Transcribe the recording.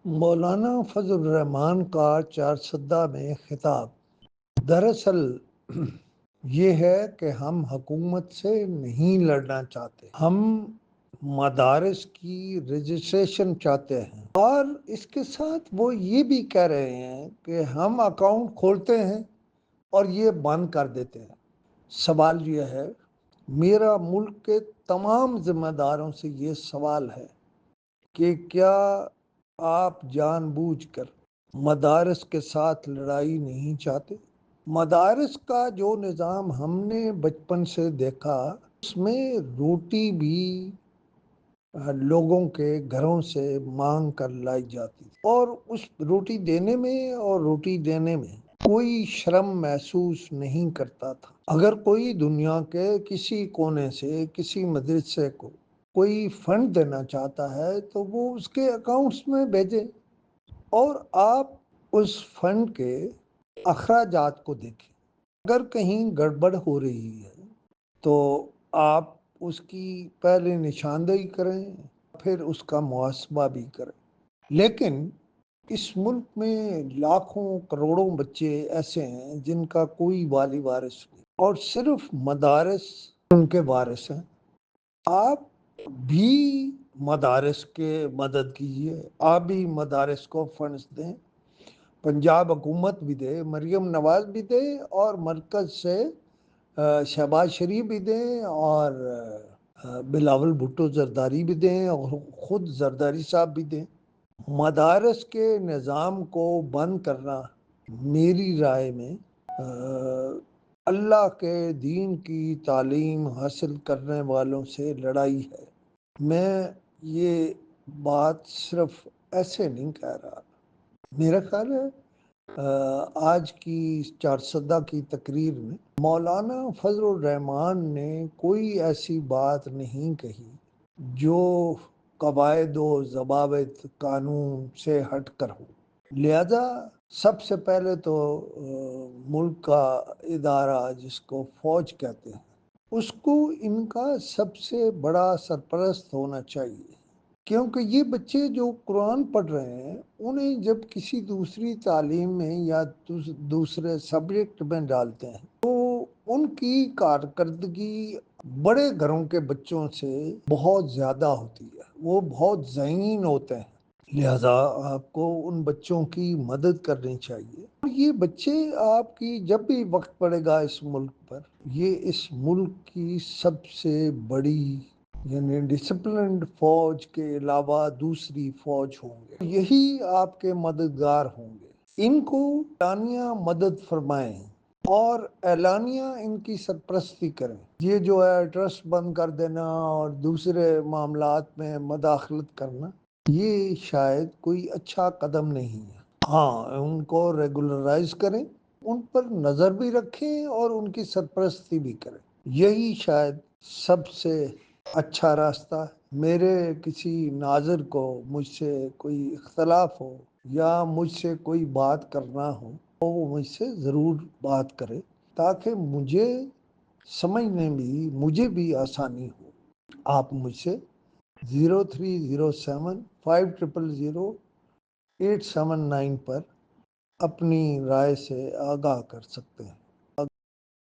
مولانا فضل الرحمان کا چارسدہ میں خطاب۔ دراصل یہ ہے کہ ہم حکومت سے نہیں لڑنا چاہتے، ہم مدارس کی رجسٹریشن چاہتے ہیں، اور اس کے ساتھ وہ یہ بھی کہہ رہے ہیں کہ ہم اکاؤنٹ کھولتے ہیں اور یہ بند کر دیتے ہیں۔ سوال یہ ہے، میرا ملک کے تمام ذمہ داروں سے یہ سوال ہے کہ کیا آپ جان بوجھ کر مدارس کے ساتھ لڑائی نہیں چاہتے؟ مدارس کا جو نظام ہم نے بچپن سے دیکھا، اس میں روٹی بھی لوگوں کے گھروں سے مانگ کر لائی جاتی، اور اس روٹی دینے میں کوئی شرم محسوس نہیں کرتا تھا۔ اگر کوئی دنیا کے کسی کونے سے کسی مدرسے کو کوئی فنڈ دینا چاہتا ہے تو وہ اس کے اکاؤنٹس میں بھیجے، اور آپ اس فنڈ کے اخراجات کو دیکھیں۔ اگر کہیں گڑبڑ ہو رہی ہے تو آپ اس کی پہلے نشاندہی کریں، پھر اس کا محاسبہ بھی کریں۔ لیکن اس ملک میں لاکھوں کروڑوں بچے ایسے ہیں جن کا کوئی والی وارث نہیں، اور صرف مدارس ان کے وارث ہیں۔ آپ بھی مدارس کے مدد کیجیے، آپ بھی مدارس کو فنڈز دیں۔ پنجاب حکومت بھی دے، مریم نواز بھی دے، اور مرکز سے شہباز شریف بھی دیں، اور بلاول بھٹو زرداری بھی دیں، اور خود زرداری صاحب بھی دیں۔ مدارس کے نظام کو بند کرنا میری رائے میں اللہ کے دین کی تعلیم حاصل کرنے والوں سے لڑائی ہے۔ میں یہ بات صرف ایسے نہیں کہہ رہا، میرا خیال ہے آج کی چارسدہ کی تقریر میں مولانا فضل الرحمان نے کوئی ایسی بات نہیں کہی جو قواعد و ضوابط قانون سے ہٹ کر ہو۔ لہذا سب سے پہلے تو ملک کا ادارہ جس کو فوج کہتے ہیں، اس کو ان کا سب سے بڑا سرپرست ہونا چاہیے، کیونکہ یہ بچے جو قرآن پڑھ رہے ہیں انہیں جب کسی دوسری تعلیم میں یا دوسرے سبجیکٹ میں ڈالتے ہیں تو ان کی کارکردگی بڑے گھروں کے بچوں سے بہت زیادہ ہوتی ہے، وہ بہت ذہین ہوتے ہیں۔ لہذا آپ کو ان بچوں کی مدد کرنی چاہیے، اور یہ بچے آپ کی جب بھی وقت پڑے گا اس ملک پر، یہ اس ملک کی سب سے بڑی یعنی ڈسپلنڈ فوج کے علاوہ دوسری فوج ہوں گے، یہی آپ کے مددگار ہوں گے۔ ان کو اعلانیہ مدد فرمائیں اور اعلانیہ ان کی سرپرستی کریں۔ یہ جو ہے ٹرسٹ بند کر دینا اور دوسرے معاملات میں مداخلت کرنا، یہ شاید کوئی اچھا قدم نہیں ہے۔ ہاں، ان کو ریگولرائز کریں، ان پر نظر بھی رکھیں اور ان کی سرپرستی بھی کریں، یہی شاید سب سے اچھا راستہ ہے۔ میرے کسی ناظر کو مجھ سے کوئی اختلاف ہو یا مجھ سے کوئی بات کرنا ہو تو وہ مجھ سے ضرور بات کرے، تاکہ مجھے بھی آسانی ہو۔ آپ مجھ سے 0307500879 پر اپنی رائے سے آگاہ کر سکتے ہیں۔